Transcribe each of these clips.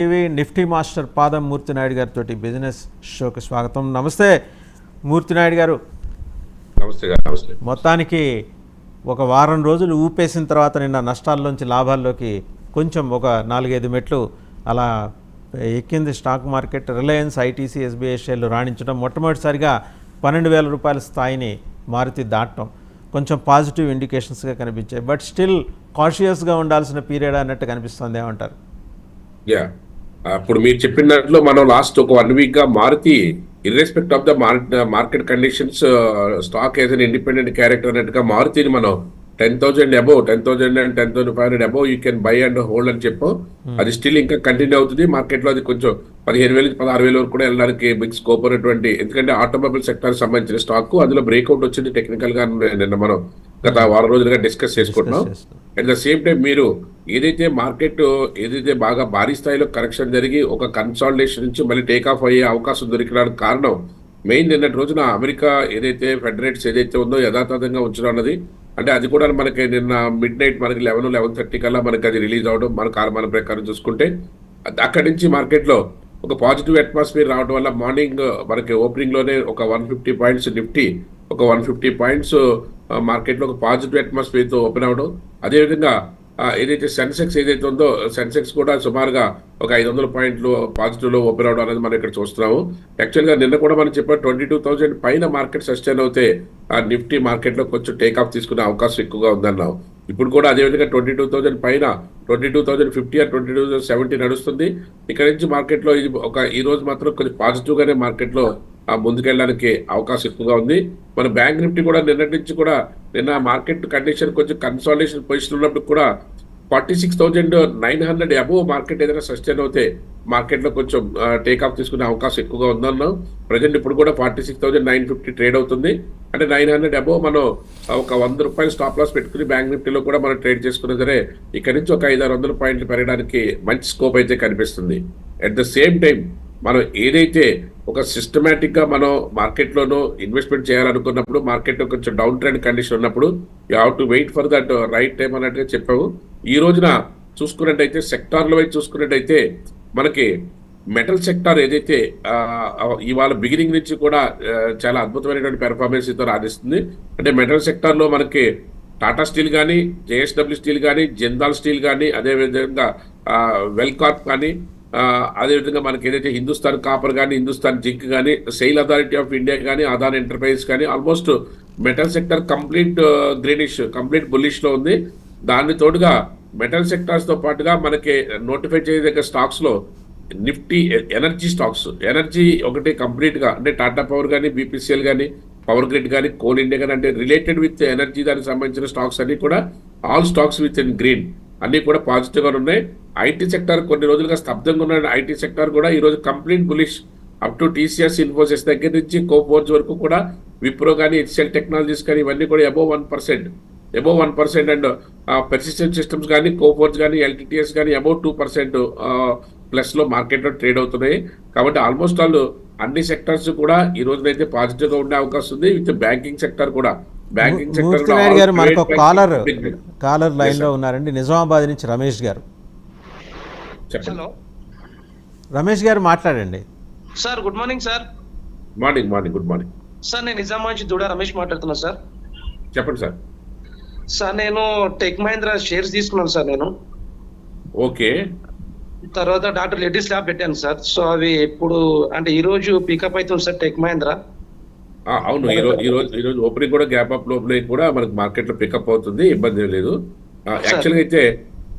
TV Nifty master పాదం మూర్తి నాయుడు గారితో business షోకి స్వాగతం. నమస్తే మూర్తి నాయుడు గారు. నమస్తే. మొత్తానికి ఒక వారం రోజులు ఊపేసిన తర్వాత నిన్న నష్టాల్లోంచి లాభాల్లోకి కొంచెం ఒక 4-5 మెట్లు అలా ఎక్కింది stock market. Reliance, ITC, SBI షేర్లు రాణించడం, మొట్టమొదటిసారిగా 12,000 రూపాయల స్థాయిని మారుతి దాటడం కొంచెం పాజిటివ్ ఇండికేషన్స్గా కనిపించాయి. బట్ స్టిల్ కాషియస్గా ఉండాల్సిన పీరియడ్ అన్నట్టు కనిపిస్తుంది. ఏమంటారు? ఇప్పుడు మీరు చెప్పిన దాంట్లో మనం లాస్ట్ ఒక 1 వీక్ గా Maruti irrespective of the market conditions stock as an independent character అన్నట్టుగా మారుతిని మనం 10,000 above 10,000 and 10,500 above you can buy and hold అని చెప్పాం. అది స్టిల్ ఇంకా కంటిన్యూ అవుతుంది. మార్కెట్ లో అది కొంచెం 15,000 నుంచి 16,000 వరకు కూడా వెళ్ళడానికి బిగ్ స్కోప్ ఉన్నటువంటి, ఎందుకంటే ఆటోమొబైల్ సెక్టర్ సంబంధించిన స్టాక్ అందులో బ్రేక్అవుట్ వచ్చింది టెక్నికల్ గా. నిన్న మనం గత వారం రోజులుగా డిస్కస్ చేసుకుంటున్నాం. అట్ ద సేమ్ టైం మీరు ఏదైతే మార్కెట్ ఏదైతే బాగా భారీ స్థాయిలో కరెక్షన్ జరిగి ఒక కన్సాలిడేషన్ నుంచి మళ్ళీ టేక్ ఆఫ్ అయ్యే అవకాశం దొరికడానికి కారణం మెయిన్ నిన్నటి రోజున అమెరికా ఏదైతే ఫెడ్ రేట్స్ ఏదైతే ఉందో యథాతథంగా ఉంచడం అన్నది. అంటే అది కూడా మనకి నిన్న మిడ్ నైట్ మనకి 11-11:30 కల్లా మనకి అది రిలీజ్ అవడం మన ప్రకారం చూసుకుంటే అక్కడి నుంచి మార్కెట్ లో ఒక పాజిటివ్ అట్మాస్ఫియర్ రావడం వల్ల మార్నింగ్ మనకి ఓపెనింగ్ లోనే ఒక 150 పాయింట్స్ నిఫ్టీ, ఒక 150 పాయింట్స్ మార్కెట్ లో ఒక పాజిటివ్ అట్మాస్ఫియర్ తో ఓపెన్ అవడం. అదేవిధంగా ఏదైతే సెన్సెక్స్ ఏదైతే ఉందో సెన్సెక్స్ కూడా సుమారుగా ఒక 500 పాయింట్లు పాజిటివ్ లో ఓపెన్ అవడం అనేది మనం ఇక్కడ చూస్తున్నాము. యాక్చువల్ గా నిన్న కూడా మనం చెప్పాం 22,000 పైన మార్కెట్ సస్టైన్ అవుతే ఆ నిఫ్టీ మార్కెట్ లో కొంచెం టేక్ ఆఫ్ తీసుకునే అవకాశం ఎక్కువగా ఉందన్నాం. ఇప్పుడు కూడా అదేవిధంగా 22,000 పైన 22,050 or 22,070 నడుస్తుంది. ఇక్కడ నుంచి మార్కెట్ లో ఇది ఒక ఈ రోజు మాత్రం కొంచెం పాజిటివ్ గానే మార్కెట్ లో ముందుకెళ్ళడానికి అవకాశం ఎక్కువగా ఉంది. మన బ్యాంక్ నిఫ్టీ కూడా నిన్నటి నుంచి కూడా నిన్న మార్కెట్ కండిషన్ కొంచెం కన్సాలిడేషన్ పొజిషన్ ఉన్నప్పుడు కూడా 46,900 అబోవ్ మార్కెట్ ఏదైనా సస్టైన్ అవుతే మార్కెట్ లో కొంచెం టేక్ ఆఫ్ తీసుకునే అవకాశం ఎక్కువగా ఉందన్నాం. ప్రజెంట్ ఇప్పుడు కూడా 46,950 ట్రేడ్ అవుతుంది. అంటే 900 అబోవ్ మనం ఒక 100 రూపాయలు స్టాప్ లాస్ పెట్టుకుని బ్యాంక్ నిఫ్టీలో కూడా మనం ట్రేడ్ చేసుకున్నా సరే ఇక్కడ నుంచి ఒక 500-600 పాయింట్లు పెరగడానికి మంచి స్కోప్ అయితే కనిపిస్తుంది. అట్ ద సేమ్ టైం మనం ఏదైతే ఒక సిస్టమేటిక్ గా మనం మార్కెట్ లోనూ ఇన్వెస్ట్మెంట్ చేయాలనుకున్నప్పుడు మార్కెట్ కొంచెం డౌన్ ట్రెండ్ కండిషన్ ఉన్నప్పుడు you have to wait for that right time అన్నట్టుగా చెప్పాము. ఈ రోజున చూసుకున్నట్టయితే సెక్టార్ల వైపు చూసుకున్నట్టయితే మనకి మెటల్ సెక్టార్ ఏదైతే ఇవాళ బిగినింగ్ నుంచి కూడా చాలా అద్భుతమైనటువంటి పెర్ఫార్మెన్స్ తో రాణిస్తుంది. అంటే మెటల్ సెక్టార్ లో మనకి టాటా స్టీల్ కానీ, జేఎస్డబ్ల్యూ స్టీల్ కానీ, జిందాల్ స్టీల్ కానీ, అదేవిధంగా వెల్కార్ప్ కానీ, అదేవిధంగా మనకి ఏదైతే హిందుస్థాన్ కాపర్ కానీ, హిందుస్థాన్ జింక్ కానీ, సెయిల్ అథారిటీ ఆఫ్ ఇండియా కానీ, అదాని ఎంటర్ప్రైజ్ కానీ almost metal sector complete greenish, complete bullish లో ఉంది. దాని తోడుగా మెటల్ సెక్టార్స్ తో పాటుగా మనకి నోటిఫై చేయదగ్గ స్టాక్స్ లో నిఫ్టీ ఎనర్జీ స్టాక్స్, ఎనర్జీ ఒకటి కంప్లీట్ గా అంటే టాటా పవర్ కానీ, బీపీసీఎల్ కానీ, పవర్ గ్రిడ్ కానీ, కోల్ ఇండియా కానీ, అంటే రిలేటెడ్ విత్ ఎనర్జీ దానికి సంబంధించిన స్టాక్స్ అన్ని కూడా all stocks with in green అన్ని కూడా పాజిటివ్ గా ఉన్నాయి. ఐటీ సెక్టర్ కొన్ని రోజులుగా స్తబ్దంగా ఉన్న ఐటీ సెక్టర్ కూడా ఈ రోజు complete bullish up to TCS, Infosys దగ్గర నుంచి కోఫోర్జ్ వరకు కూడా, విప్రో కానీ, హెచ్సిఎల్ టెక్నాలజీస్ కానీ ఇవన్నీ కూడా అబోవ్ 1% అండ్ పెర్సిస్టెంట్ సిస్టమ్స్ కానీ, కోఫోర్జ్ కానీ, ఎల్టీటీఎస్ కానీ అబోవ్ 2% ప్లస్ లో మార్కెట్ లో ట్రేడ్ అవుతున్నాయి. కాబట్టి ఆల్మోస్ట్ ఆల్ అన్ని సెక్టర్స్ కూడా ఈ రోజునైతే పాజిటివ్ గా ఉండే అవకాశం ఉంది. విత్ బ్యాంకింగ్ సెక్టర్ కూడా. బ్యాంకింగ్ సెక్టర్ గారు మనకు కాలర్ లైన్ లో ఉన్నారండి. నిజామాబాద్ నుంచి రమేష్ గారు. హలో రమేష్ గారు మాట్లాడండి. Sir good morning sir. Morning good morning sir. నేను నిజామాబాద్ నుంచి దూడ రమేష్ మాట్లాడుతున్నా సార్. చెప్పండి సార్. సార్ నేను టెక్ మహీంద్రా షేర్స్ తీసుకున్నాను సార్. నేను ఓకే. తర్వాత డాక్టర్ రెడ్డిస్ ల్యాబ్ పెట్టాను సార్. సో అవి ఇప్పుడు అంటే ఈ రోజు పికప్ అవుతుంది సార్ టెక్ మహీంద్రా. అవును, ఈ రోజు ఓపెనింగ్ కూడా గ్యాప్ అప్ లోపల కూడా మనకి మార్కెట్ లో పికప్ అవుతుంది, ఇబ్బంది లేదు. యాక్చువల్గా అయితే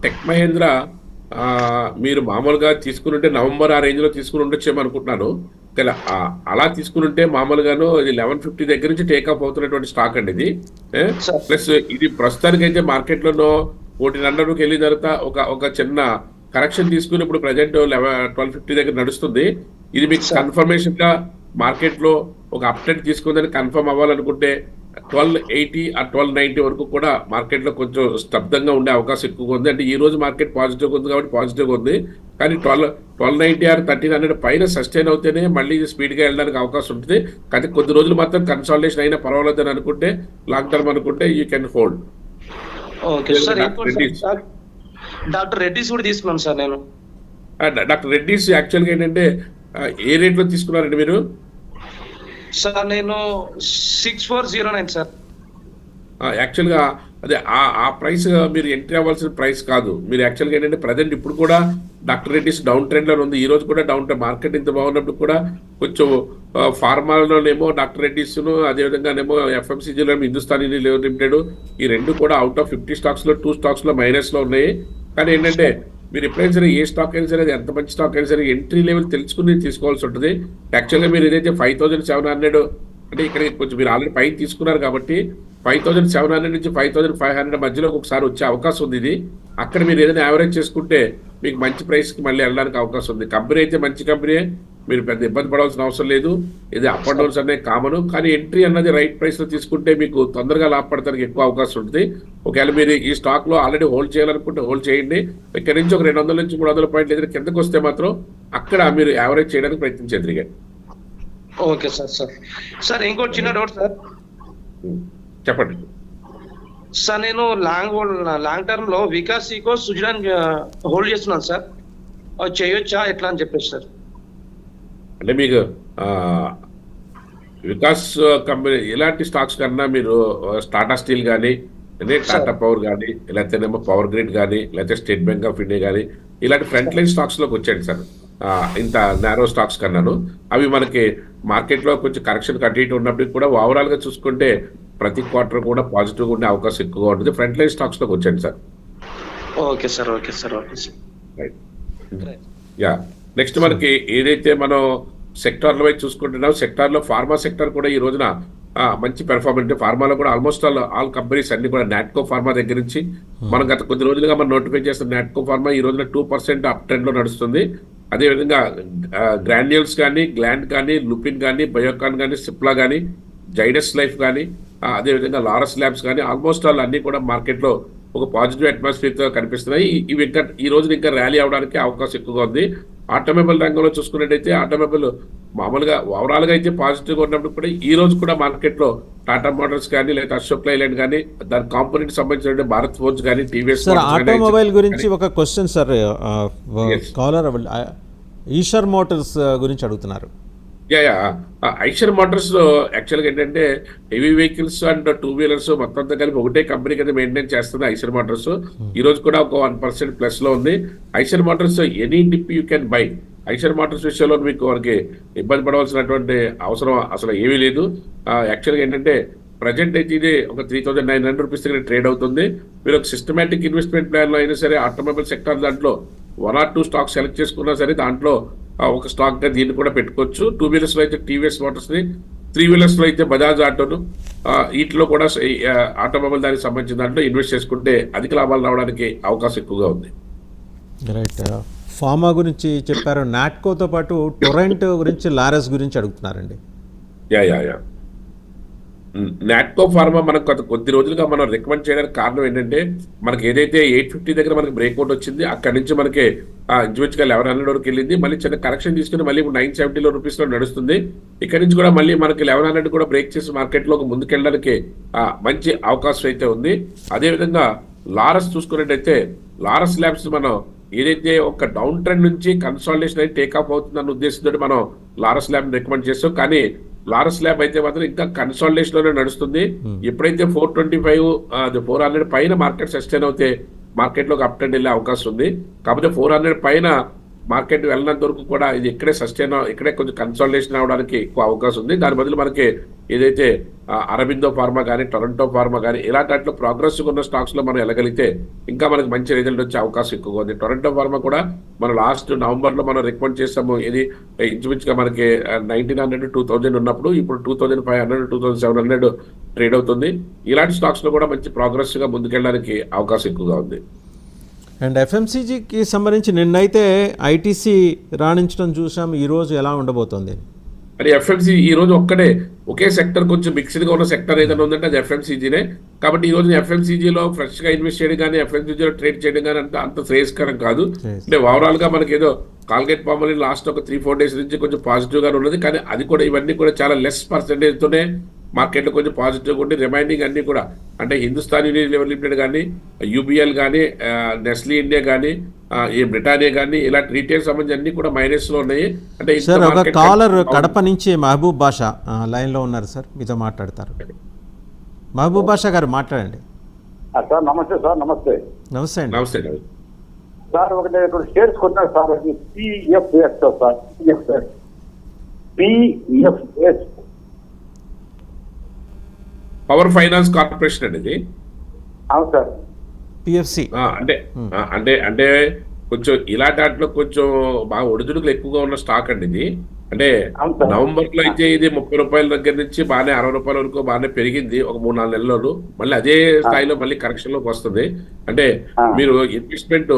టెక్ మహీంద్రా మీరు మామూలుగా తీసుకుని నవంబర్ ఆ రేంజ్ లో తీసుకుని ఉండొచ్చేమో అనుకుంటున్నాను. అలా తీసుకుని ఉంటే మామూలుగాను ఇది 1150 దగ్గర నుంచి టేకప్ అవుతున్నటువంటి స్టాక్ అండి ఇది. ప్లస్ ఇది ప్రస్తుతానికి అయితే మార్కెట్ లోనో 1400కి వెళ్ళిన తర్వాత ఒక చిన్న కరెక్షన్ తీసుకుని ఇప్పుడు ప్రజెంట్ 1250 దగ్గర నడుస్తుంది. ఇది మీకు కన్ఫర్మేషన్ గా మార్కెట్ లో ఒక అప్డేట్ తీసుకుందని కన్ఫర్మ్ అవ్వాలనుకుంటే 1280 or 1290 వరకు కూడా మార్కెట్ లో కొంచెం స్తబ్దంగా ఉండే అవకాశం ఎక్కువగా ఉంది. అంటే ఈ రోజు మార్కెట్ పాజిటివ్ ఉంది కాబట్టి పాజిటివ్ ఉంది. కానీ 1290 or 1300 పైన సస్టైన్ అవుతేనే మళ్ళీ స్పీడ్ గా వెళ్ళడానికి అవకాశం ఉంటుంది. కానీ కొద్ది రోజులు మాత్రం కన్సాలిడేషన్ అయినా పర్వాలేదు అని అనుకుంటే, లాంగ్ టర్మ్ అనుకుంటే you can hold. Doctor Reddy's కూడా తీసుకున్నాను సార్ నేను. డాక్టర్ రెడ్డిస్ యాక్చువల్గా ఏంటంటే ఏ రేట్లో తీసుకున్నారండి మీరు? సార్ నేను 6409 సార్. యాక్చువల్గా అదే ఆ ప్రైస్ మీరు ఎంట్రీ అవ్వాల్సిన ప్రైస్ కాదు. మీరు యాక్చువల్గా ఏంటంటే ప్రజెంట్ ఇప్పుడు కూడా డాక్టర్ రెడ్డిస్ డౌన్ ట్రెండ్లో ఉంది. ఈ రోజు కూడా డౌన్ ట్రెండ్, మార్కెట్ ఇంత బాగున్నప్పుడు కూడా కొంచెం ఫార్మాలోనేమో డాక్టర్ రెడ్డిస్ను, అదేవిధంగానేమో ఎఫ్ఎంసీజీలో హిందుస్థాన్ యూనిలీవర్ లిమిటెడ్, ఈ రెండు కూడా అవుట్ ఆఫ్ 50 స్టాక్స్లో 2 స్టాక్స్లో మైనస్లో ఉన్నాయి. కానీ ఏంటంటే మీరు ఎప్పుడైనా సరే ఏ స్టాక్ అయినా సరే, అది ఎంత మంచి స్టాక్ అయినా సరే ఎంట్రీ లెవెల్ తెలుసుకుని తీసుకోవాల్సి ఉంటుంది. యాక్చువల్గా మీరు ఏదైతే 5700 అంటే ఇక్కడ కొంచెం మీరు ఆల్రెడీ పైన తీసుకున్నారు కాబట్టి 5700 నుంచి 5500 మధ్యలో ఒకసారి వచ్చే అవకాశం ఉంది. ఇది అక్కడ మీరు ఏదైనా యావరేజ్ చేసుకుంటే మీకు మంచి ప్రైస్కి మళ్ళీ వెళ్ళడానికి అవకాశం ఉంది. కంపెనీ అయితే మంచి కంపెనీయే, మీరు పెద్ద ఇబ్బంది పడాల్సిన అవసరం లేదు. ఇది అప్ అండ్ డౌన్స్ అనేవి కామన్. కానీ ఎంట్రీ అన్నది రైట్ ప్రైస్లో తీసుకుంటే మీకు తొందరగా లాభపడటానికి ఎక్కువ అవకాశం ఉంటుంది. ఒకవేళ మీరు ఈ స్టాక్లో ఆల్రెడీ హోల్డ్ చేయాలనుకుంటే హోల్డ్ చేయండి. ఇక్కడ నుంచి ఒక 200 నుంచి 300 పాయింట్లు ఏదైనా కిందకు వస్తే మాత్రం అక్కడ మీరు యావరేజ్ చేయడానికి ప్రయత్నించేది. Okay sir. సార్ ఇంకోటి చిన్న డౌట్ సార్. చెప్పండి సార్. నేను లాంగ్ టర్మ్ లో వికాస్ ఈకో సుజలాన్ హోల్డ్ చేస్తున్నాను సార్. అవి చేయొచ్చా ఎట్లా అని చెప్పేసి సార్. అంటే మీకు వికాస్ కంపెనీ ఎలాంటి స్టాక్స్ కన్నా మీరు టాటా స్టీల్ కానీ, టాటా పవర్ కానీ, లేకపోతేనేమో పవర్ గ్రిడ్ కానీ, లేకపోతే స్టేట్ బ్యాంక్ ఆఫ్ ఇండియా కానీ, ఇలాంటి ఫ్రంట్ లైన్ స్టాక్స్లోకి వచ్చాడు సార్. ఇంత నారో స్టాక్స్ కన్నాను. అవి మనకి మార్కెట్లో కొంచెం కరెక్షన్ కట్టి ఉన్నప్పటికీ కూడా ఓవరాల్గా చూసుకుంటే ప్రతి క్వార్టర్ కూడా పాజిటివ్గా ఉండే అవకాశం ఎక్కువగా ఉంటుంది. ఫ్రంట్ లైన్ స్టాక్స్లోకి వచ్చాడు sir. Okay sir. Right. Yeah, next మనకి ఏదైతే మనం సెక్టార్ల వైపు చూసుకుంటున్నాం, సెక్టార్లో ఫార్మా సెక్టర్ కూడా ఈ రోజున మంచి పెర్ఫార్మెన్స్. ఫార్మాలో కూడా ఆల్మోస్ట్ ఆల్ కంపెనీస్ అన్ని కూడా నాట్కో ఫార్మా దగ్గర నుంచి మనం గత కొద్ది రోజులుగా మనం నోటిఫై చేస్తున్న నాట్కో ఫార్మా ఈ రోజున 2% అప్ ట్రెండ్లో నడుస్తుంది. అదేవిధంగా గ్రాన్యూల్స్ కానీ, గ్లాండ్ కానీ, లుపిన్ కానీ, బయోకాన్ కానీ, సిప్లా కానీ, జైడస్ లైఫ్ కానీ, అదేవిధంగా లారస్ ల్యాబ్స్ కానీ ఆల్మోస్ట్ ఆల్ అన్ని కూడా మార్కెట్లో ఒక పాజిటివ్ అట్మాస్ఫియర్తో కనిపిస్తున్నాయి. ఇవి ఇంకా ఈ రోజున ఇంకా ర్యాలీ అవడానికి అవకాశం ఎక్కువగా ఉంది. ఆటోమొబైల్ రంగంలో చూసుకున్నట్టయితే ఆటోమొబైల్ మామూలుగా ఓవరాల్గా అయితే పాజిటివ్గా ఉన్నప్పుడు కూడా ఈ రోజు కూడా మార్కెట్లో టాటా మోటార్స్ కానీ, లేదా అశోక్ లైలాండ్ కానీ, దాని కాంపోనెంట్ సంబంధించిన భారత్ ఫోర్జ్ కానీ, టీవీఎస్. సార్ ఆటోమొబైల్ గురించి ఒక question sir. Caller Eicher Motors గురించి అడుగుతున్నారు. ఐషర్ మోటార్స్ యాక్చువల్గా ఏంటంటే హెవీ వెహికల్స్ అండ్ 2 వీలర్స్ మొత్తం అంతా కలిపి ఒకటే కంపెనీ కింద మెయింటైన్ చేస్తుంది ఐషర్ మోటార్స్. ఈ రోజు కూడా ఒక 1% ప్లస్ లో ఉంది. Eicher Motors any dip you can by. Eicher Motors విషయంలో మీకు మనకి ఇబ్బంది పడవలసినటువంటి అవసరం అసలు ఏమీ లేదు. యాక్చువల్గా ఏంటంటే ప్రజెంట్ అయితే ఇది ఒక 3900 రూపీస్ దగ్గర ట్రేడ్ అవుతుంది. మీరు ఒక సిస్టమేటిక్ ఇన్వెస్ట్మెంట్ ప్లాన్లో అయినా సరే ఆటోమొబైల్ సెక్టర్ దాంట్లో 1 or 2 స్టాక్స్ సెలెక్ట్ చేసుకున్నా సరే దాంట్లో ఒక స్టాక్గా దీన్ని కూడా పెట్టుకోవచ్చు. 2 వీలర్స్లో అయితే టీవీఎస్ మోటార్స్ని, 3 వీలర్స్లో అయితే బజాజ్ ఆటోను, వీటిలో కూడా ఆటోమొబైల్ దానికి సంబంధించిన దాంట్లో ఇన్వెస్ట్ చేసుకుంటే అధిక లాభాలు రావడానికి అవకాశం ఎక్కువగా ఉంది. రైట్. ఫార్మా గురించి చెప్పారు. నాట్కోతో పాటు టొరెంట్ గురించి, లారస్ గురించి అడుగుతున్నారండి. యా నాట్కో ఫార్మా మనకు కొద్ది రోజులుగా మనం రికమెండ్ చేయడానికి కారణం ఏంటంటే మనకి ఏదైతే 850 దగ్గర మనకి బ్రేక్అవుట్ వచ్చింది, అక్కడి నుంచి మనకి ఇంచుమించుగా 1100 వరకు వెళ్ళింది. మళ్ళీ చిన్న కరెక్షన్ తీసుకుని మళ్ళీ 970 రూపీస్లో నడుస్తుంది. ఇక్కడ నుంచి కూడా మళ్ళీ మనకి 1100 కూడా బ్రేక్ చేసి మార్కెట్లోకి ముందుకెళ్ళడానికి మంచి అవకాశం అయితే ఉంది. అదేవిధంగా లారస్ చూసుకున్నట్టయితే లారస్ ల్యాబ్స్ మనం ఏదైతే ఒక డౌన్ ట్రెండ్ నుంచి కన్సాలిడేషన్ అయితే టేక్ ఆఫ్ అవుతుందన్న ఉద్దేశంతో మనం లారస్ ల్యాబ్ రికమెండ్ చేస్తాం. కానీ లారస్ ల్యాబ్ అయితే మాత్రం ఇంకా కన్సాలిడేషన్ లోనే నడుస్తుంది. ఎప్పుడైతే 425 400 పైన మార్కెట్ సస్టైన్ అవుతే మార్కెట్ లోకి అప్ ట్రెండ్ వెళ్ళే అవకాశం ఉంది. కాకపోతే 400 పైన మార్కెట్ వెళ్ళినంత వరకు కూడా ఇది ఇక్కడే కొంచెం కన్సాలిడేషన్ అవడానికి ఎక్కువ అవకాశం ఉంది. దాని బదులు మనకి ఏదైతే అరబిందో ఫార్మా కానీ, టొరంటో ఫార్మా కానీ ఇలాంటి వాటిలో ప్రోగ్రెసివ్ ఉన్న స్టాక్స్ లో మనం వెళ్ళగలిగితే ఇంకా మనకి మంచి రిజల్ట్ వచ్చే అవకాశం ఎక్కువగా ఉంది. టొరంటో ఫార్మా కూడా మనం లాస్ట్ నవంబర్లో మనం రికమెండ్ చేస్తాము. ఇది ఇంచుమించుగా మనకి 1900 2000 ఉన్నప్పుడు ఇప్పుడు 2500 2700 ట్రేడ్ అవుతుంది. ఇలాంటి స్టాక్స్ లో కూడా మంచి ప్రోగ్రెసివ్ గా ముందుకెళ్ళడానికి అవకాశం ఎక్కువగా ఉంది. అండ్ ఎఫ్ఎంసీజీకి సంబంధించి నిన్నైతే ఐటీసీ రాణించడం చూసాం. ఈరోజు ఎలా ఉండబోతోంది? అది ఎఫ్ఎంసీ ఈ రోజు ఒకే సెక్టర్ కొంచెం మిక్స్డ్ గా ఉన్న సెక్టర్ ఏదైనా ఉందంటే అది ఎఫ్ఎంసీజీనే. కాబట్టి ఈ రోజు ఎఫ్ఎంసీజీలో ఫ్రెష్ గా ఇన్వెస్ట్ చేయడం కానీ, ఎఫ్ఎంసీజీలో ట్రేడ్ చేయడం కానీ అంత శ్రేయస్కరం కాదు. అంటే ఓవరాల్ గా మనకి ఏదో కాల్గేట్ పామోలిన్ లాస్ట్ ఒక 3-4 డేస్ నుంచి కొంచెం పాజిటివ్ గా ఉన్నది. కానీ అది కూడా ఇవన్నీ కూడా చాలా లెస్ పర్సెంటేజ్ తోనే మార్కెట్లో కొంచెం పాజిటివ్గా ఉండి రిమైనింగ్ అన్ని కూడా అంటే హిందుస్థాన్ యూనిలివర్ లిమిటెడ్ కానీ, యూబీఎల్ కానీ, నెస్లీ ఇండియా కానీ, ఈ బ్రిటానియా కానీ ఇలాంటి రీటైల్ సంబంధించి అన్ని కూడా మైనస్లో ఉన్నాయి. అంటే ఇంత సార్ ఒక మార్కెట్ కాలర్ కడప నుంచి మహబూబ్ బాషా లైన్లో ఉన్నారు సార్, మీతో మాట్లాడతారు. మహబూబ్ బాషా గారు మాట్లాడండి. సార్ నమస్తే సార్. నమస్తే నమస్తే అండి. నమస్తే సార్. ఒకటి ఇప్పుడు షేర్స్ కొన్నారు సార్, అది PFS sir. PFS power finance corporation అండి ఇది. అవును సార్. పిఎఫ్సి అంటే కొంచెం ఇలాంటి వాటిలో కొంచెం బాగా ఒడిదుడుకులు ఎక్కువగా ఉన్న స్టాక్ అండి ఇది. అంటే అవును సార్. నవంబర్ లో అయితే ఇది 30 రూపాయల దగ్గర నుంచి బాగానే 60 రూపాయల వరకు బాగానే పెరిగింది ఒక 3-4 నెలలు. మళ్ళీ అదే స్థాయిలో మళ్ళీ కరెక్షన్ లోకి వస్తుంది. అంటే మీరు ఇన్వెస్ట్మెంట్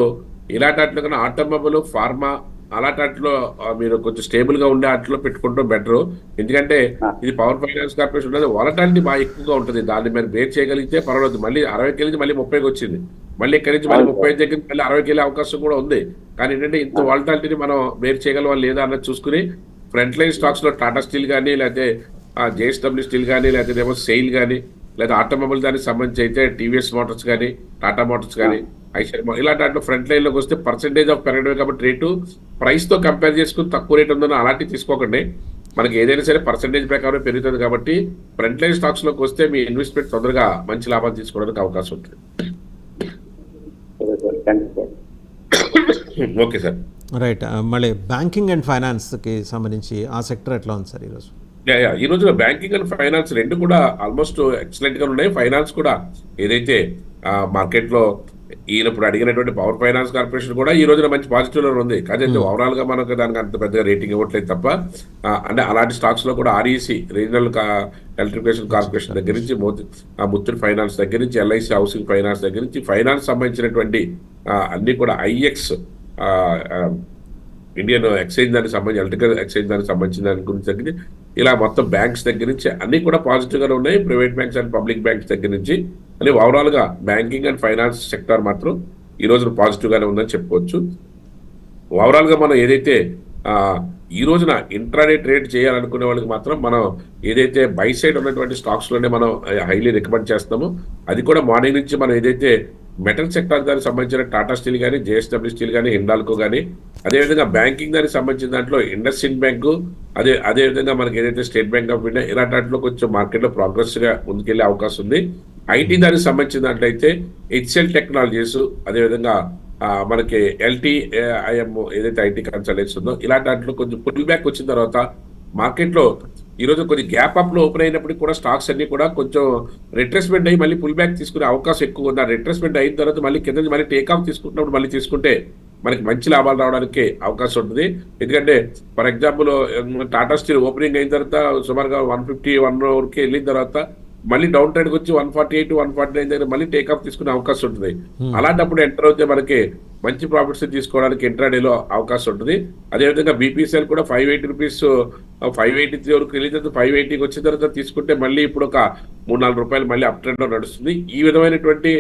ఇలాంటి వాటిలో కన్నా ఆటోమొబైల్, ఫార్మా అలాంటి వాటిలో మీరు కొంచెం స్టేబుల్ గా ఉండే వాటిలో పెట్టుకుంటాం బెటర్. ఎందుకంటే ఇది పవర్ ఫైనాన్స్ కార్పొరేషన్ ఉన్నది, వాలటాలిటీ బాగా ఎక్కువగా ఉంటుంది. దాన్ని మీరు బ్రేక్ చేయగలిగితే పర్వాలేదు. మళ్ళీ 60కి వెళ్ళి మళ్ళీ 30కి వచ్చింది, మళ్ళీ ఇక్కడి నుంచి మళ్ళీ 35 దగ్గర మళ్ళీ 60కి వెళ్ళే అవకాశం కూడా ఉంది. కానీ ఏంటంటే ఇంత వాలటాలిటీని మనం బ్రేక్ చేయగలవా లేదా అన్నది చూసుకుని ఫ్రంట్ లైన్ స్టాక్స్ లో టాటా స్టీల్ కానీ, లేకపోతే జేఎస్డబ్ల్యూ స్టీల్ కానీ, లేకపోతే సెయిల్ కానీ, లేదా ఆటోమొబైల్ దానికి సంబంధించి అయితే టీవీఎస్ మోటార్స్ కానీ, టాటా మోటార్స్ కానీ, ఐషర్ ఇలాంటి వాటిలో ఫ్రంట్ లైన్ లోకి వస్తే పర్సెంటేజ్ ఆఫ్ పెరగడమే కాబట్టి రేటు ప్రైస్ తో కంపేర్ చేసుకుని తక్కువ రేట్ ఉందని అలాంటివి తీసుకోకండి. మనకి ఏదైనా సరే పర్సెంటేజ్ ప్రకారం పెరుగుతుంది కాబట్టి ఫ్రంట్ లైన్ స్టాక్స్ లోకి వస్తే మీ ఇన్వెస్ట్మెంట్ తొందరగా మంచి లాభాలు తీసుకోవడానికి అవకాశం ఉంటుంది. Okay sir. రైట్. మళ్ళీ బ్యాంకింగ్ అండ్ ఫైనాన్స్కి సంబంధించి ఆ సెక్టర్ ఎట్లా ఉంది సార్ ఈరోజు? ఈ రోజున బ్యాంకింగ్ అండ్ ఫైనాన్స్ రెండు కూడా ఆల్మోస్ట్ ఎక్సలెంట్ గా ఉన్నాయి. ఫైనాన్స్ కూడా ఏదైతే మార్కెట్ లో ఈయన ఇప్పుడు అడిగినటువంటి పవర్ ఫైనాన్స్ కార్పొరేషన్ కూడా ఈ రోజున మంచి పాజిటివ్ లో ఉంది. కానీ ఓవరాల్ గా మనకు దానికి అంత పెద్దగా రేటింగ్ ఇవ్వట్లేదు తప్ప. అంటే అలాంటి స్టాక్స్ లో కూడా ఆర్ఈసి రీజనల్ ఎలక్ట్రిఫికేషన్ కార్పొరేషన్ దగ్గర నుంచి, ముత్తూట్ ఫైనాన్స్ దగ్గర నుంచి, ఎల్ఐసి హౌసింగ్ ఫైనాన్స్ దగ్గర నుంచి, ఫైనాన్స్ సంబంధించినటువంటి అన్ని కూడా ఐఎక్స్ ఇండియన్ ఎక్స్చేంజ్ దానికి సంబంధించి, ఎలక్ట్రికల్ ఎక్స్చేంజ్ దానికి సంబంధించిన దాని గురించి దగ్గర ఇలా మొత్తం బ్యాంక్స్ దగ్గర నుంచి అన్ని కూడా పాజిటివ్ గానే ఉన్నాయి. Private banks and public banks దగ్గర నుంచి అని ఓవరాల్ గా బ్యాంకింగ్ అండ్ ఫైనాన్స్ సెక్టర్ మాత్రం ఈ రోజున పాజిటివ్ గానే ఉందని చెప్పుకోవచ్చు. ఓవరాల్ గా మనం ఏదైతే ఈ రోజున ఇంట్రాడే ట్రేడ్ చేయాలనుకునే వాళ్ళకి మాత్రం మనం ఏదైతే బై సైడ్ ఉన్నటువంటి స్టాక్స్ లోనే మనం హైలీ రికమెండ్ చేస్తామో, అది కూడా మార్నింగ్ నుంచి మనం ఏదైతే మెటల్ సెక్టర్ దానికి సంబంధించిన టాటా స్టీల్ కానీ, జేఎస్డబ్ల్యూ స్టీల్ కానీ, హిండాల్కో కానీ, అదేవిధంగా బ్యాంకింగ్ దానికి సంబంధించిన దాంట్లో ఇండస్ఇండ్ బ్యాంకు, అదేవిధంగా మనకి ఏదైతే స్టేట్ బ్యాంక్ ఆఫ్ ఇండియా ఇలాంటి వాటిలో కొంచెం మార్కెట్లో ప్రోగ్రెస్ గా ముందుకెళ్లే అవకాశం ఉంది. ఐటీ దానికి సంబంధించిన దాంట్లో అయితే హెచ్ఎల్ టెక్నాలజీస్, అదేవిధంగా మనకి ఎల్టీఐఎం ఏదైతే ఐటీ కన్సల్టెన్సీ ఉందో ఇలాంటి వాటిలో కొంచెం పుల్ బ్యాక్ వచ్చిన తర్వాత మార్కెట్లో ఈ రోజు కొంచెం గ్యాప్ అప్ లో ఓపెన్ అయినప్పటికీ కూడా స్టాక్స్ అన్ని కూడా కొంచెం రిట్రేస్మెంట్ అయ్యి మళ్ళీ పుల్ బ్యాక్ తీసుకునే అవకాశం ఎక్కువ ఉంది. రిట్రేస్మెంట్ అయిన తర్వాత మళ్ళీ కింద నుంచి మళ్ళీ టేక్ ఆఫ్ తీసుకుంటున్నప్పుడు మళ్ళీ తీసుకుంటే మనకి మంచి లాభాలు రావడానికి అవకాశం ఉంటుంది. ఎందుకంటే for example Tata steel opening అయిన తర్వాత సుమారుగా 151 వరకు వెళ్ళిన తర్వాత మళ్ళీ డౌన్ ట్రెండ్కి వచ్చి 148, 149 దగ్గర మళ్ళీ టేక్ ఆఫ్ తీసుకునే అవకాశం ఉంటుంది. అలాంటప్పుడు ఎంటర్ అవుతే మనకి మంచి ప్రాఫిట్స్ తీసుకోవడానికి ఇంట్రాడేలో అవకాశం ఉంటుంది. అదేవిధంగా బీపీసీఎల్ కూడా 580 రూపీస్ 583 వరకు వెళ్ళిన తర్వాత 580కి వచ్చిన తర్వాత తీసుకుంటే మళ్ళీ ఇప్పుడు ఒక 3-4 రూపాయలు మళ్ళీ అప్ ట్రెండ్ లో నడుస్తుంది. ఈ విధమైనటువంటి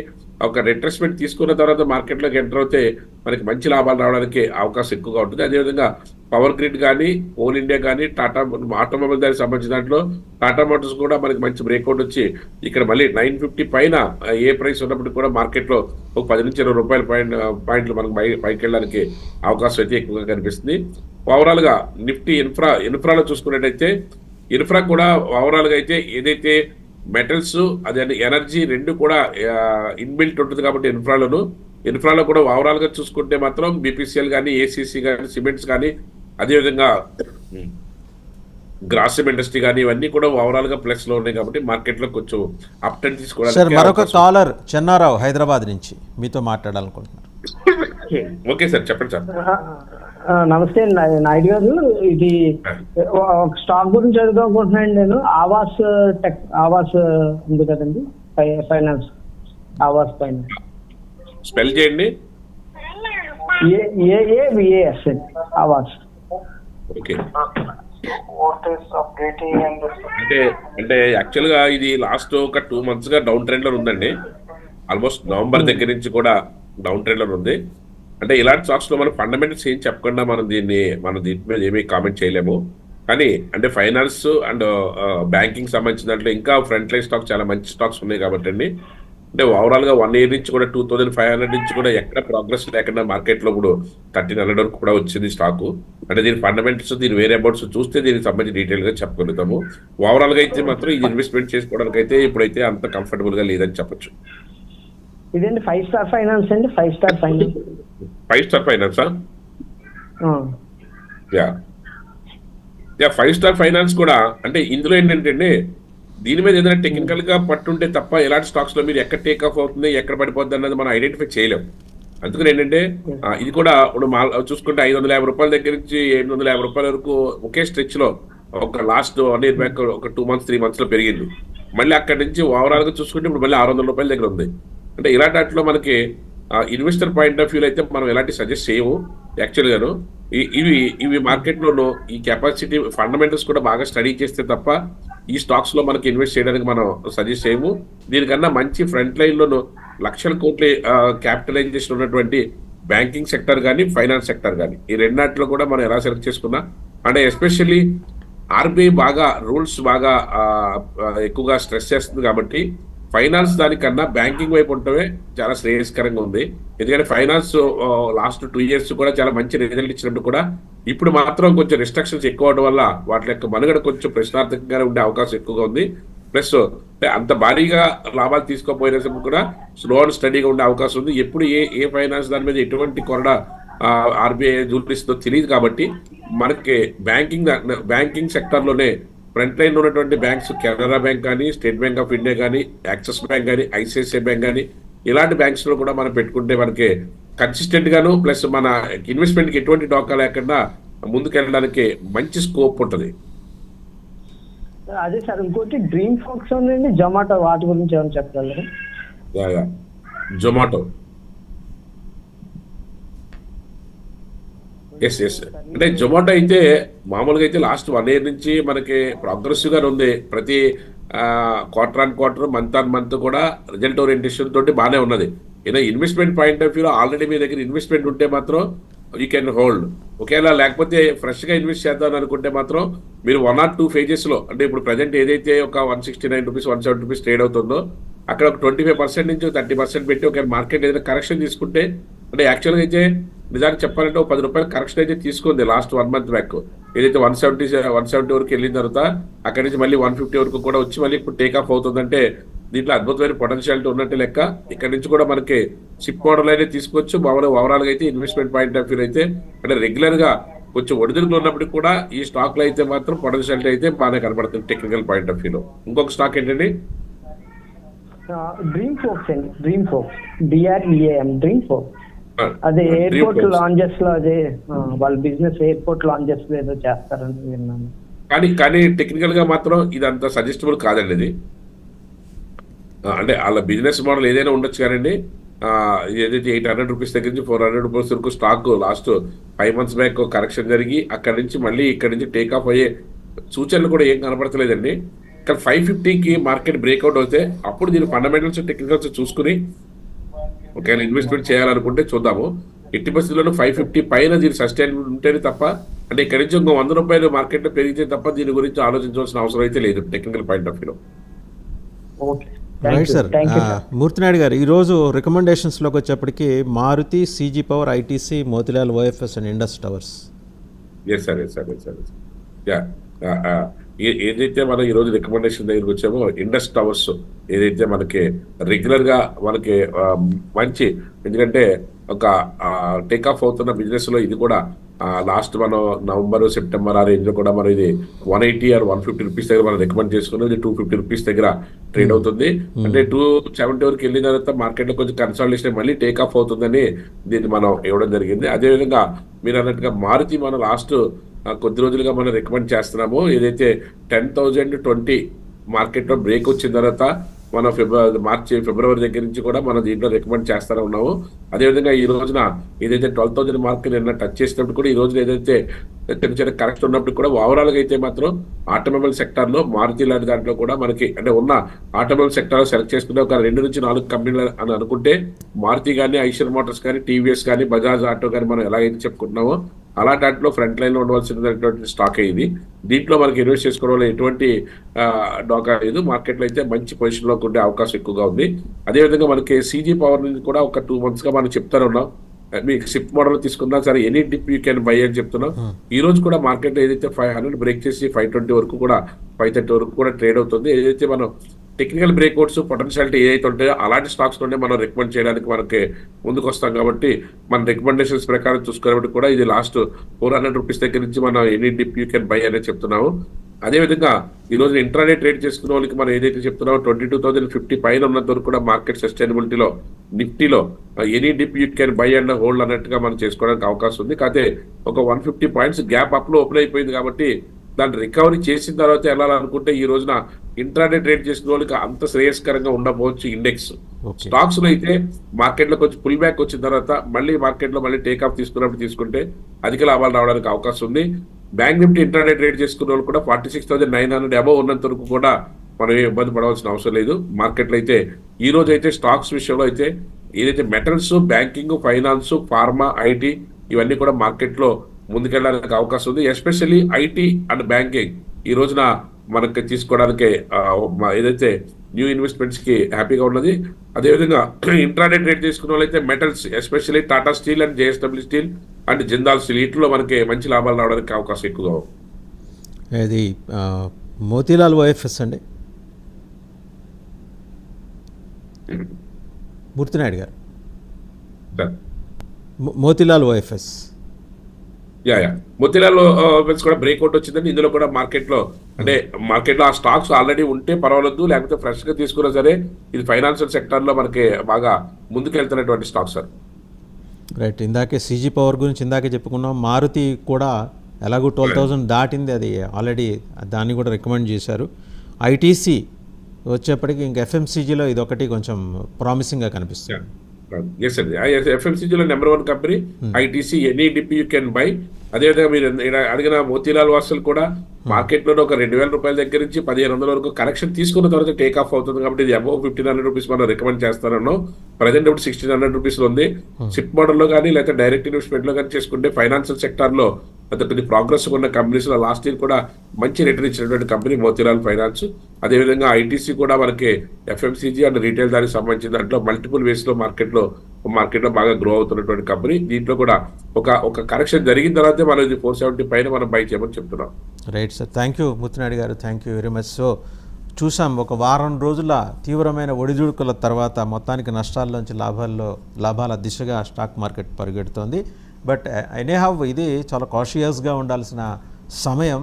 ఒక రిట్రెస్మెంట్ తీసుకున్న తర్వాత మార్కెట్లోకి ఎంటర్ అవుతే మనకి మంచి లాభాలు రావడానికి అవకాశం ఎక్కువగా ఉంటుంది. అదేవిధంగా పవర్ గ్రిడ్ కానీ, కోల్ ఇండియా కానీ, టాటా ఆటోమొబైల్ దానికి సంబంధించిన దాంట్లో టాటా మోటార్స్ కూడా మనకి మంచి బ్రేక్అవుట్ వచ్చి ఇక్కడ మళ్ళీ 950 పైన ఏ ప్రైస్ ఉన్నప్పటికీ కూడా మార్కెట్లో ఒక 10 నుంచి 20 రూపాయల పాయింట్లు మనకు పైకి వెళ్ళడానికి అవకాశం అయితే ఎక్కువగా కనిపిస్తుంది. ఓవరాల్ గా నిఫ్టీ ఇన్ఫ్రాలో చూసుకున్నట్టయితే ఇన్ఫ్రా కూడా ఓవరాల్ గా అయితే ఏదైతే మెటల్స్ అదే ఎనర్జీ రెండు కూడా ఇన్బిల్ట్ ఉంటుంది కాబట్టి ఇన్ఫ్రాలో కూడా ఓవరాల్ గా చూసుకుంటే మాత్రం బీపీసీఎల్ కానీ, ఏసీసీ కానీ, సిమెంట్స్ కానీ, అదేవిధంగా గ్రాసిమ్ ఇండస్ట్రీ కానీ ఇవన్నీ కూడా ఓవరాల్ గా ప్లస్ లో ఉన్నాయి కాబట్టి మార్కెట్ లో కొంచెం అప్ టెన్ తీసుకోవడానికి. సార్ మరొక కాలర్ చెన్నారావు హైదరాబాద్ నుంచి మీతో మాట్లాడాలనుకుంటున్నారు. ఓకే సార్, చెప్పండి సార్. నమస్తే నాయుడు గారు. ఇది ఒక స్టాక్ గురించి అడుగుతున్నాను నేను. ఆవాస్ ఉంది కదండి, ఫైనాన్స్, ఆవాస్ ఫైనాన్స్. స్పెల్ చేయండి. AAVAS ఆవాస్. ఓకే. అంటే యాక్చువల్ గా ఇది లాస్ట్ ఒక 2 months గా డౌన్ ట్రెండ్ లో ఉందండి. ఆల్మోస్ట్ నవంబర్ దగ్గర నుంచి కూడా డౌన్ ట్రెండ్ లో ఉంది. అంటే ఇలాంటి స్టాక్స్ లో మనం ఫండమెంటల్స్ ఏం చెప్పకుండా మనం దీని మీద ఏమీ కామెంట్ చేయలేము. కానీ అంటే ఫైనాన్స్ అండ్ బ్యాంకింగ్ సంబంధించిన దాంట్లో ఇంకా ఫ్రంట్ లైన్ స్టాక్ చాలా మంచి స్టాక్స్ ఉన్నాయి కాబట్టి అండి, అంటే ఓవరాల్ గా 1 ఇయర్ నుంచి కూడా 2500 నుంచి కూడా ఎక్కడ ప్రోగ్రెస్ లేకుండా మార్కెట్ లో ఇప్పుడు 1300 వరకు కూడా వచ్చింది స్టాక్. అంటే దీని ఫండమెంటల్స్, దీని వేరే అమౌంట్స్ చూస్తే దీనికి సంబంధించి డీటెయిల్ గా చెప్పగలుగుతాము. ఓవరాల్ గా అయితే మాత్రం ఇది ఇన్వెస్ట్మెంట్ చేసుకోవడానికి అయితే ఇప్పుడైతే అంత కంఫర్టబుల్ గా లేదని చెప్పొచ్చు. ఇదేంటి 5 స్టార్ ఫైనాన్స్ అండి? 5 స్టార్ ఫైనాన్స్ 5 స్టార్ ఫైనాన్సా? యా 5 స్టార్ ఫైనాన్స్ కూడా అంటే ఇందులో ఏంటంటే దీని మీద ఏదైనా టెక్నికల్ గా పట్టుంటే తప్ప ఎలాంటి స్టాక్స్ లో మీరు ఎక్కడ టేక్ ఆఫ్ అవుతుంది, ఎక్కడ పడిపోద్ది అన్నది మనం ఐడెంటిఫై చేయలేము. అందుకని ఏంటంటే ఇది కూడా ఇప్పుడు చూసుకుంటే 550 రూపాయల దగ్గర నుంచి 750 రూపాయల వరకు ఒకే స్ట్రెచ్ లో ఒక లాస్ట్ 1 ఇయర్ బ్యాక్ ఒక 2 months 3 months లో పెరిగింది. మళ్ళీ అక్కడి నుంచి ఓవరాల్ గా చూసుకుంటే ఇప్పుడు మళ్ళీ 600 రూపాయల దగ్గర ఉంది. అంటే ఇలాంటి వాటిలో మనకి ఇన్వెస్టర్ పాయింట్ ఆఫ్ వ్యూలో అయితే మనం ఎలాంటి సజెస్ట్ చేయము యాక్చువల్ గాను. ఇవి మార్కెట్ లోను ఈ కెపాసిటీ ఫండమెంటల్స్ కూడా బాగా స్టడీ చేస్తే తప్ప ఈ స్టాక్స్ లో మనకి ఇన్వెస్ట్ చేయడానికి మనం సజెస్ట్ చేయము. దీనికన్నా మంచి ఫ్రంట్ లైన్ లోను లక్షల కోట్ల క్యాపిటలైజేషన్ ఉన్నటువంటి బ్యాంకింగ్ సెక్టర్ కానీ ఫైనాన్స్ సెక్టర్ కానీ ఈ రెండాటిలో కూడా మనం ఎలా సెలెక్ట్ చేసుకున్నా అంటే ఎస్పెషల్లీ ఆర్బీఐ బాగా రూల్స్ బాగా ఎక్కువగా స్ట్రెస్ చేస్తుంది కాబట్టి ఫైనాన్స్ దానికన్నా బ్యాంకింగ్ వైపు ఉండటమే చాలా శ్రేయస్కరంగా ఉంది. ఎందుకంటే ఫైనాన్స్ లాస్ట్ 2 years కూడా చాలా మంచి రిజల్ట్ ఇచ్చినప్పుడు కూడా ఇప్పుడు మాత్రం కొంచెం రిస్ట్రిక్షన్స్ ఎక్కువ అవడం వల్ల వాటి యొక్క మనుగడ కొంచెం ప్రశ్నార్థకంగా ఉండే అవకాశం ఎక్కువగా ఉంది. ప్లస్ అంత భారీగా లాభాలు తీసుకోపోయినప్పుడు కూడా స్లో అండ్ స్టడీగా ఉండే అవకాశం ఉంది. ఎప్పుడు ఏ ఫైనాన్స్ దాని మీద ఎటువంటి కొరడా ఆర్బీఐ జూలిస్తుందో తెలియదు కాబట్టి మనకి బ్యాంకింగ్ సెక్టర్లోనే ఫ్రంట్ లైన్ ఉన్నటువంటి బ్యాంక్స్ కెనరా బ్యాంక్ కానీ, స్టేట్ బ్యాంక్ ఆఫ్ ఇండియా కానీ, యాక్సిస్ బ్యాంక్ కానీ, ఐసిఐసిఐ బ్యాంక్ కానీ ఇలాంటి బ్యాంక్స్ లో కూడా మనం పెట్టుకుంటే మనకి కన్సిస్టెంట్ గాను ప్లస్ మన ఇన్వెస్ట్మెంట్ కి ఎటువంటి డోకా లేకుండా ముందుకెళ్ళడానికి మంచి స్కోప్ ఉంటుంది. అదే సార్, ఇంకోటి డ్రీమ్ ఫోక్స్ ఉందండి, జొమాటో, వాటి గురించి ఏమైనా చెప్పగలరా? జొమాటో ఎస్ అంటే జొమాటో అయితే మామూలుగా అయితే లాస్ట్ 1 year నుంచి మనకి ప్రోగ్రెసివ్ గా ఉంది. ప్రతి quarter on quarter, month on month కూడా రిజల్ట్ ఓరియంటేషన్ తోటి బాగానే ఉన్నది. ఏదో ఇన్వెస్ట్మెంట్ పాయింట్ ఆఫ్ వ్యూలో ఆల్రెడీ మీ దగ్గర ఇన్వెస్ట్మెంట్ ఉంటే మాత్రం యూ కెన్ హోల్డ్. ఒకవేళ లేకపోతే ఫ్రెష్ గా ఇన్వెస్ట్ చేద్దాం అనుకుంటే మాత్రం మీరు 1 or 2 phases లో అంటే ఇప్పుడు ప్రజెంట్ ఏదైతే ఒక 169 రూపీస్ 170 రూపీస్ ట్రేడ్ అవుతుందో అక్కడ ఒక 25% నుంచి 30% పెట్టి ఒక మార్కెట్ ఏదైనా కరెక్షన్ తీసుకుంటే అంటే యాక్చువల్గా అయితే నిజానికి చెప్పాలంటే ఒక 10 రూపాయలు కరెక్షన్ అయితే తీసుకుంది లాస్ట్ 1 month బ్యాక్. ఏదైతే 170 వరకు వెళ్ళిన తర్వాత అక్కడి నుంచి మళ్ళీ 150 వరకు కూడా వచ్చి మళ్ళీ ఇప్పుడు టేక్ ఆఫ్ అవుతుందంటే దీంట్లో అద్భుతమైన పొటెన్షియాలిటీ ఉన్నట్టు లెక్క. ఇక్కడ నుంచి కూడా మనకి షిప్ మోడల్ అయితే తీసుకోవచ్చు. ఓవరాల్ గా అయితే ఇన్వెస్ట్మెంట్ పాయింట్ ఆఫ్ వ్యూ అయితే అంటే రెగ్యులర్ గా కొంచెం ఒడిదుడుకులు ఉన్నప్పటికీ కూడా ఈ స్టాక్ లో అయితే మాత్రం పొటెన్షియాలిటీ అయితే బాగానే కనబడుతుంది టెక్నికల్ పాయింట్ ఆఫ్ వ్యూలో. ఇంకొక స్టాక్ ఏంటండి? డ్రీమ్ ఫోక్స్ అండి, Dream Folks, DREAM, Dream Folks. అదే ఎయిర్పోర్ట్ లాంజెస్ లో అదే వాళ్ళ బిజినెస్ ఎయిర్పోర్ట్ లాంజెస్ లో ఏదో చేస్తారని విన్నాను. కానీ టెక్నికల్ గా మాత్రం ఇది అంత సజెస్టబుల్ కాదండి. ఇది అంటే వాళ్ళ బిజినెస్ మోడల్ ఏదైనా ఉండొచ్చు కానండి. ఏదైతే 800 రూపీస్ దగ్గర నుంచి 400 రూపీస్ వరకు stock last 5 months back correction జరిగి అక్కడి నుంచి మళ్ళీ ఇక్కడ నుంచి టేక్ ఆఫ్ అయ్యే సూచనలు కూడా ఏం కనపడతలేదండి. కానీ 550కి మార్కెట్ బ్రేక్అవుట్ అవుతే అప్పుడు దీని ఫండమెంటల్స్ టెక్నికల్స్ చూసుకుని ఒకవేళ ఇన్వెస్ట్మెంట్ చేయాలనుకుంటే చూద్దాము. 80% 550 పైన దీని సస్టైన్ ఉంటేనే తప్ప అంటే ఇక్కడ నుంచి ఇంకో 100 రూపాయలు మార్కెట్ లో పెరిగితే తప్ప దీని గురించి ఆలోచించాల్సిన అవసరం అయితే లేదు టెక్నికల్ పాయింట్ ఆఫ్ వ్యూలో. Right sir. మూర్తినాయుడు గారు, ఈరోజు రికమెండేషన్స్లోకి వచ్చేప్పటికి Maruti, CG power, ITC, Motilal OFS and Indus towers. Yes sir. Yeah ఏదైతే మనం ఈరోజు రికమెండేషన్ దగ్గరికి వచ్చామో ఇండస్ టవర్స్ ఏదైతే మనకి రెగ్యులర్ గా మనకి మంచి, ఎందుకంటే ఒక టేక్ ఆఫ్ అవుతున్న బిజినెస్ లో ఇది కూడా లాస్ట్ మనం నవంబర్ సెప్టెంబర్ ఆ రేంజ్ లో కూడా మనం ఇది 180 or 150 రూపీస్ దగ్గర మనం రికమెండ్ చేసుకున్నది 250 రూపీస్ దగ్గర ట్రేడ్ అవుతుంది. అంటే 270 వరకు వెళ్ళిన తర్వాత మార్కెట్ లో కొంచెం కన్సల్టేషన్ మళ్ళీ టేక్ ఆఫ్ అవుతుందని దీన్ని మనం ఇవ్వడం జరిగింది. అదేవిధంగా మీరు అన్నట్టుగా మారుతి మనం లాస్ట్ కొద్ది రోజులుగా మనం రికమెండ్ చేస్తున్నాము. ఏదైతే 10,020 మార్కెట్ లో బ్రేక్ వచ్చిన తర్వాత మనం ఫిబ్రవరి దగ్గర నుంచి కూడా మనం దీంట్లో రికమెండ్ చేస్తూనే ఉన్నాము. అదేవిధంగా ఈ రోజున ఏదైతే 12,000 మార్క్ నిన్న టచ్ చేసినప్పుడు కూడా ఈ రోజున ఏదైతే చిన్న కరెక్ట్ ఉన్నప్పుడు కూడా ఓవరాల్ గా అయితే మాత్రం ఆటోమొబైల్ సెక్టర్ లో మారుతి లాంటి దాంట్లో కూడా మనకి అంటే ఉన్న ఆటోమొబైల్ సెక్టర్ సెలెక్ట్ చేసుకుంటే ఒక 2 నుంచి 4 కంపెనీలు అని అనుకుంటే మారుతి కానీ, ఐషర్ మోటార్స్ కానీ, TVS కానీ, బజాజ్ ఆటో కానీ మనం ఎలాగైతే చెప్పుకుంటున్నామో అలా దాంట్లో ఫ్రంట్ లైన్ లో ఉండవలసినటువంటి స్టాక్ ఇది. దీంట్లో మనకి ఇన్వెస్ట్ చేసుకోవడం వల్ల ఎటువంటి డోకా లేదు. మార్కెట్లో అయితే మంచి పొజిషన్ లో ఉండే అవకాశం ఎక్కువగా ఉంది. అదేవిధంగా మనకి సీజీ పవర్ నుంచి కూడా ఒక 2 months గా మనం చెప్తానే ఉన్నాం. మీకు షిఫ్ట్ మోడల్ తీసుకున్నా సరే any dip you can by అని చెప్తున్నాం. ఈ రోజు కూడా మార్కెట్ ఏదైతే 500 బ్రేక్ చేసి 520 వరకు కూడా 530 వరకు కూడా ట్రేడ్ అవుతుంది. ఏదైతే మనం టెక్నికల్ బ్రేక్అవుట్స్ పొటెన్షియాలిటీ ఏదైతే ఉంటాయో అలాంటి స్టాక్స్ లోనే మనం రికమెండ్ చేయడానికి మనకి ముందుకు వస్తాం కాబట్టి మన రికమెండేషన్స్ ప్రకారం చూసుకునేప్పటికి కూడా ఇది లాస్ట్ 400 రూపీస్ దగ్గర నుంచి మనం any dip you can by అనేది చెప్తున్నాము. అదేవిధంగా ఈ రోజు ఇంట్రాడే ట్రేడ్ చేసుకునే వాళ్ళకి మనం ఏదైతే చెప్తున్నామో 22,050 పైన ఉన్నంత వరకు కూడా మార్కెట్ సస్టైనబిలిటీలో నిఫ్టీలో any dip you can buy and hold అన్నట్టుగా మనం చేసుకోవడానికి అవకాశం ఉంది. కాకపోతే ఒక 150 పాయింట్స్ గ్యాప్ అప్ లో ఓపెన్ అయిపోయింది కాబట్టి దాన్ని రికవరీ చేసిన తర్వాత వెళ్ళాలనుకుంటే ఈ రోజున ఇంట్రాడే ట్రేడ్ చేసుకునే వాళ్ళకి అంత శ్రేయస్కరంగా ఉండకపోవచ్చు ఇండెక్స్. స్టాక్స్ లో అయితే మార్కెట్ లో కొంచెం పుల్ బ్యాక్ వచ్చిన తర్వాత మళ్ళీ మార్కెట్ లో మళ్ళీ టేక్ ఆఫ్ తీసుకున్నప్పుడు తీసుకుంటే అధిక లాభాలు రావడానికి అవకాశం ఉంది. బ్యాంక్ నిఫ్టీ ఇంట్రాడే ట్రేడ్ చేసుకునే వాళ్ళు కూడా 46,900 అబవ్ ఉన్నంత వరకు కూడా మనం ఏ ఇబ్బంది పడవలసిన అవసరం లేదు. మార్కెట్లో అయితే ఈ రోజు అయితే స్టాక్స్ విషయంలో అయితే ఏదైతే metals, banking, finance, pharma, IT ఇవన్నీ కూడా మార్కెట్లో ముందుకెళ్ళడానికి అవకాశం ఉంది. ఎస్పెషల్లీ ఐటీ అండ్ బ్యాంకింగ్ ఈ రోజున మనకి తీసుకోవడానికి ఏదైతే న్యూ ఇన్వెస్ట్మెంట్స్ కి హ్యాపీగా ఉన్నది. అదేవిధంగా ఇంట్రాడే ట్రేడ్ చేసుకున్న వాళ్ళైతే metals especially Tata steel and JSW steel and Jindal steel వీటిలో మనకి మంచి లాభాలు రావడానికి అవకాశం ఎక్కువగా ఉంది. ఇది మోతీలాల్ ఓఎఫ్ఎస్ అండి, మూర్తినాయుడు గారు. మోతీలాల్ ఓఎఫ్ఎస్ మోతీలాల్ కూడా బ్రేక్అవుట్ వచ్చిందండి. ఇందులో కూడా మార్కెట్లో అంటే మార్కెట్లో ఆ స్టాక్స్ ఆల్రెడీ ఉంటే పర్వాలేదు, లేకపోతే ఫ్రెష్ గా తీసుకున్నా సరే ఇది ఫైనాన్షియల్ సెక్టర్ లో మనకి బాగా ముందుకెళ్తున్నటువంటి స్టాక్ సార్. రైట్, ఇందాకే సీజీ పవర్ గురించి ఇందాకే చెప్పుకున్నాం. మారుతి కూడా ఎలాగో 12,000 దాటింది, అది ఆల్రెడీ దాన్ని కూడా రికమెండ్ చేశారు. ఐటీసీ వచ్చేప్పటికి ఇంకా ఎఫ్ఎంసీజీలో ఇది ఒకటి కొంచెం ప్రామిసింగ్గా కనిపిస్తుంది. ఎస్ అండి, ఎఫ్ఎంసీజీలో number 1 company ITC, any dip you can buy. అదేవిధంగా మీరు అడిగిన మోతీలాల్ వాసల్ కూడా మార్కెట్ లో ఒక 2,000 రూపాయల దగ్గర నుంచి 1,500 వరకు కరెక్షన్ తీసుకున్న తర్వాత టేక్ ఆఫ్ అవుతుంది కాబట్టి ఇది అబౌవ్ 1,500 రూపీస్ మనం రికమెండ్ చేస్తానన్నాం. ప్రజెంట్ ఇప్పుడు 1,600 రూపీస్ లో ఉంది. షిప్ మోడల్ లో కానీ లేకపోతే డైరెక్ట్ ఇన్వెస్ట్మెంట్ లో కానీ చేసుకుంటే ఫైనాన్షియల్ సెక్టర్ లో కొద్ది ప్రోగ్రెస్ ఉన్న కంపెనీస్ లో లాస్ట్ ఇయర్ కూడా మంచి రిటర్న్ ఇచ్చినటువంటి కంపెనీ మోతీలాల్ ఫైనాన్స్. అదేవిధంగా ఐటీసీ కూడా మనకి ఎఫ్ఎంసీజీ అండ్ రీటైల్ దానికి సంబంధించిన దాంట్లో మల్టిపుల్ వేస్ లో మార్కెట్ లో బాగా గ్రో అవుతున్నటువంటి కంపెనీ. దీంట్లో కూడా ఒక కరెక్షన్ జరిగిన తర్వాత మనం ఇది 470 పైన మనం బై చేయమని చెప్తున్నాం. Right sir, thank you Murthy Naidu garu, thank you very much. So చూసాం, ఒక వారం రోజుల తీవ్రమైన ఒడిదుడుకుల తర్వాత మొత్తానికి నష్టాల్లోంచి లాభాల దిశగా స్టాక్ మార్కెట్ పరిగెడుతోంది. బట్ ఎనీహౌ ఇది చాలా కాషియస్గా ఉండాల్సిన సమయం.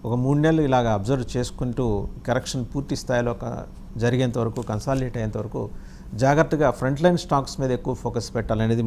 ఒక 3 నెలలు ఇలాగ అబ్జర్వ్ చేసుకుంటూ కరెక్షన్ పూర్తి స్థాయిలో జరిగేంత వరకు, కన్సాలిడేట్ అయ్యేంత వరకు జాగ్రత్తగా ఫ్రంట్ లైన్ స్టాక్స్ మీద ఎక్కువ ఫోకస్ పెట్టాలనేది